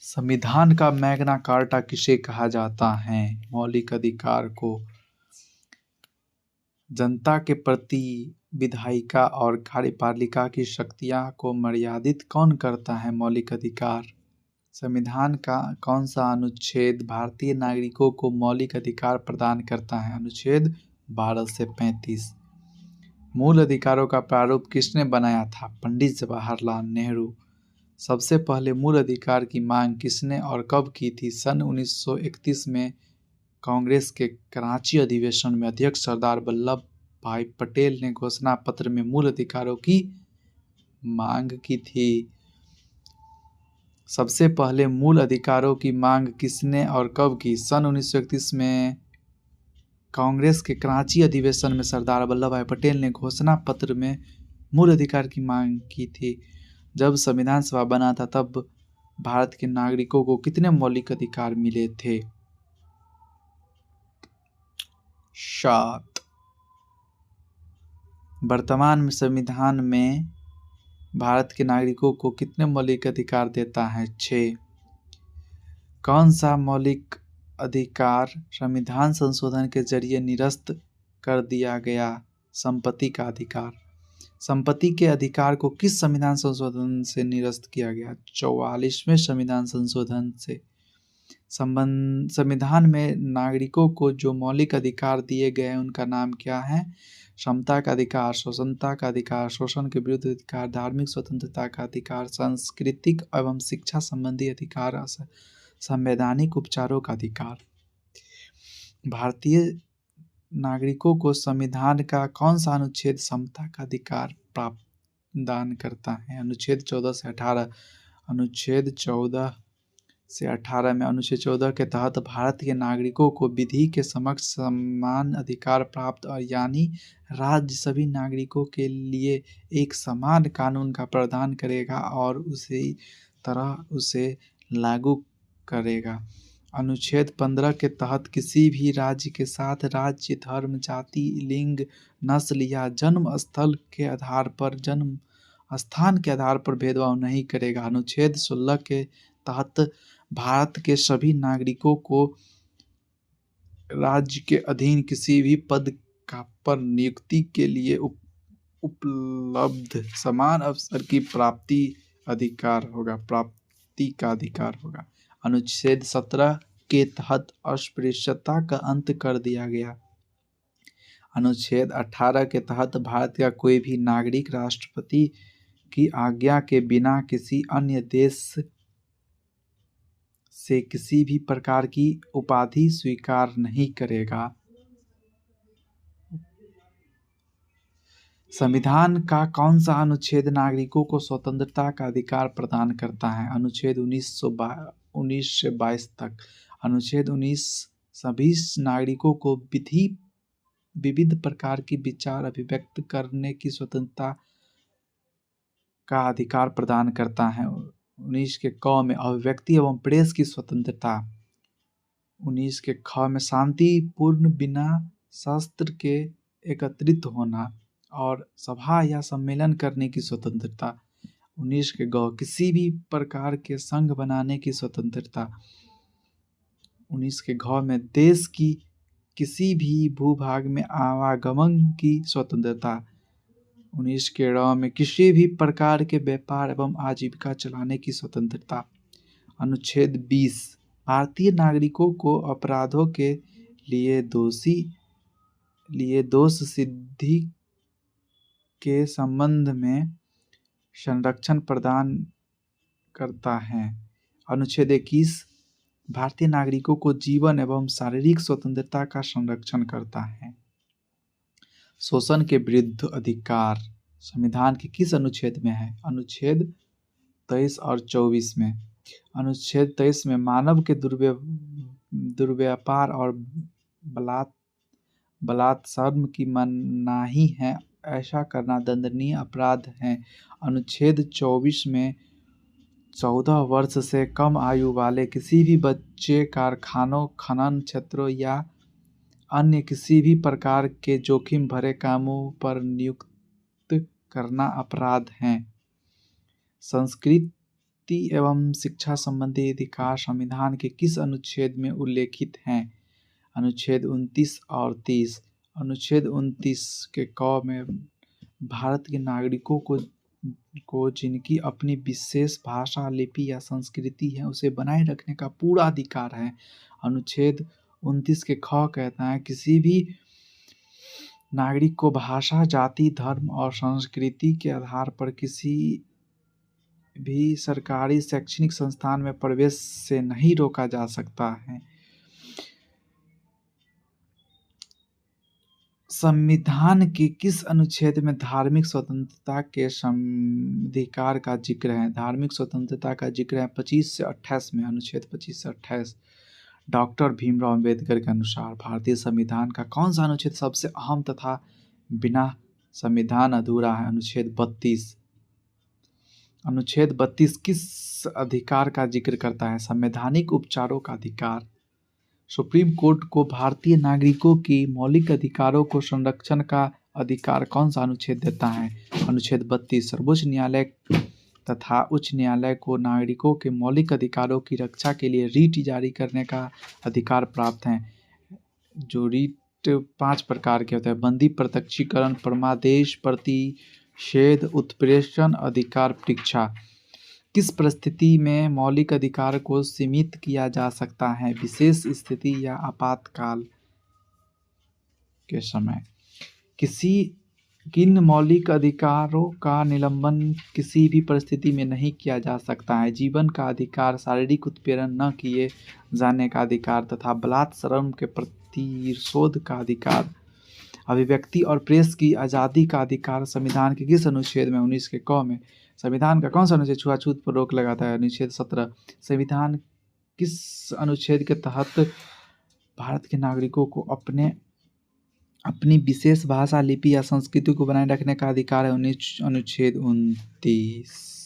संविधान का Magna carta किसे कहा जाता है? मौलिक अधिकार को जनता के प्रति विधायिका और कार्यपालिका की शक्तियां को मर्यादित कौन करता है? मौलिक अधिकार। संविधान का कौन सा अनुच्छेद भारतीय नागरिकों को मौलिक अधिकार प्रदान करता है? अनुच्छेद 12 से 35। मूल अधिकारों का प्रारूप किसने बनाया था? पंडित जवाहरलाल नेहरू। सबसे पहले मूल अधिकार की मांग किसने और कब की थी? सन 1931 में कांग्रेस के कराची अधिवेशन में अध्यक्ष सरदार वल्लभ भाई पटेल ने घोषणा पत्र में मूल अधिकारों की मांग की थी। सबसे पहले मूल अधिकारों की मांग किसने और कब की? सन 1931 में कांग्रेस के कराची अधिवेशन में सरदार वल्लभ भाई पटेल ने घोषणा पत्र में मूल अधिकार की मांग की थी। जब संविधान सभा बना था तब भारत के नागरिकों को कितने मौलिक अधिकार मिले थे? 7। वर्तमान में संविधान में भारत के नागरिकों को कितने मौलिक अधिकार देता है? 6। कौन सा मौलिक अधिकार संविधान संशोधन के जरिए निरस्त कर दिया गया? संपत्ति का अधिकार। संपत्ति के अधिकार को किस संविधान संशोधन से निरस्त किया गया? 44वें संविधान संशोधन से। संविधान में नागरिकों को जो मौलिक अधिकार दिए गए हैं उनका नाम क्या है? समता का अधिकार, स्वतंत्रता का अधिकार, शोषण के विरुद्ध अधिकार, धार्मिक स्वतंत्रता का अधिकार, सांस्कृतिक एवं शिक्षा संबंधी अधिकार, संवैधानिक उपचारों का अधिकार। भारतीय नागरिकों को संविधान का कौन सा अनुच्छेद समता का अधिकार प्रदान करता है? अनुच्छेद 14 से 18। अनुच्छेद 14 से 18 में अनुच्छेद 14 के तहत भारत के नागरिकों को विधि के समक्ष समान अधिकार प्राप्त और यानी राज्य सभी नागरिकों के लिए एक समान कानून का प्रावधान करेगा और उसी तरह उसे लागू करेगा। अनुच्छेद 15 के तहत किसी भी राज्य के साथ राज्य, धर्म, जाति, लिंग, नस्ल या जन्म स्थल के आधार पर जन्म स्थान के आधार पर भेदभाव नहीं करेगा। अनुच्छेद 16 के तहत भारत के सभी नागरिकों को राज्य के अधीन किसी भी पद पर नियुक्ति के लिए उपलब्ध समान अवसर की प्राप्ति का अधिकार होगा। अनुच्छेद 17 के तहत अस्पृश्यता का अंत कर दिया गया। अनुच्छेद 18 के तहत भारत का कोई भी नागरिक राष्ट्रपति की आज्ञा के बिना किसी अन्य देश से किसी भी प्रकार की उपाधि स्वीकार नहीं करेगा। संविधान का कौन सा अनुच्छेद नागरिकों को स्वतंत्रता का अधिकार प्रदान करता है? अनुच्छेद 19 से 22 तक। अनुच्छेद 19 सभी नागरिकों को विविध प्रकार की विचार अभिव्यक्त करने की स्वतंत्रता का अधिकार प्रदान करता है। 19 के क में अभिव्यक्ति एवं प्रेस की स्वतंत्रता। 19 के ख में शांतिपूर्ण बिना शस्त्र के एकत्रित होना और सभा या सम्मेलन करने की स्वतंत्रता। 19 के ग किसी भी प्रकार के संघ बनाने की स्वतंत्रता। 19 के घ में देश की किसी भी भूभाग में आवागमन की स्वतंत्रता। 19 के ड़ में किसी भी प्रकार के व्यापार एवं आजीविका चलाने की स्वतंत्रता। अनुच्छेद 20 भारतीय नागरिकों को अपराधों के लिए दोष सिद्धि के संबंध में संरक्षण प्रदान करता है। अनुच्छेद 21 भारतीय नागरिकों को जीवन एवं शारीरिक स्वतंत्रता का संरक्षण करता है। शोषण के विरुद्ध अधिकार संविधान के किस अनुच्छेद में है? अनुच्छेद 23 और 24 में। अनुच्छेद 23 में मानव के दुर्व्यापार और बलात्सर्म की मनाही है, ऐसा करना दंडनीय अपराध है। अनुच्छेद 24 में 14 वर्ष से कम आयु वाले किसी भी बच्चे कारखानों, खनन क्षेत्रों या अन्य किसी भी प्रकार के जोखिम भरे कामों पर नियुक्त करना अपराध है। संपत्ति एवं शिक्षा संबंधी अधिकार संविधान के किस अनुच्छेद में उल्लेखित हैं? अनुच्छेद 29 और 30। अनुच्छेद 29 के क में भारत के नागरिकों को जिनकी अपनी विशेष भाषा, लिपि या संस्कृति है उसे बनाए रखने का पूरा अधिकार है। अनुच्छेद 29 के ख कहता है किसी भी नागरिक को भाषा, जाति, धर्म और संस्कृति के आधार पर किसी भी सरकारी शैक्षणिक संस्थान में प्रवेश से नहीं रोका जा सकता है। संविधान के किस अनुच्छेद में धार्मिक स्वतंत्रता के अधिकार का जिक्र है? धार्मिक स्वतंत्रता का जिक्र है 25 से 28 में, अनुच्छेद 25 से 28। डॉक्टर भीमराव अंबेडकर के अनुसार भारतीय संविधान का कौन सा अनुच्छेद सबसे अहम तथा बिना संविधान अधूरा है? अनुच्छेद 32। अनुच्छेद 32 किस अधिकार का जिक्र करता है? संवैधानिक उपचारों का अधिकार। सुप्रीम कोर्ट को भारतीय नागरिकों की मौलिक अधिकारों को संरक्षण का अधिकार कौन सा अनुच्छेद देता है? अनुच्छेद 32। सर्वोच्च न्यायालय तथा उच्च न्यायालय को नागरिकों के मौलिक अधिकारों की रक्षा के लिए रीट जारी करने का अधिकार प्राप्त है। जो रीट 5 प्रकार के होते हैं: बंदी, प्रत्यक्षीकरण, परमादेश, प्रतिषेध, उत्प्रेषण, अधिकार परीक्षा। किस परिस्थिति में मौलिक अधिकार को सीमित किया जा सकता है? विशेष स्थिति या आपातकाल के समय। किन मौलिक अधिकारों का निलंबन किसी भी परिस्थिति में नहीं किया जा सकता है? जीवन का अधिकार, शारीरिक उत्पीड़न न किए जाने का अधिकार तथा बलात् श्रम के प्रतिरोध का अधिकार। अभिव्यक्ति और प्रेस की आज़ादी का अधिकार संविधान के किस अनुच्छेद में? 19 के क में। संविधान का कौन सा अनुच्छेद छुआछूत पर रोक लगाता है? अनुच्छेद 17। संविधान किस अनुच्छेद के तहत भारत के नागरिकों को अपनी विशेष भाषा, लिपि या संस्कृति को बनाए रखने का अधिकार है? अनुच्छेद 29।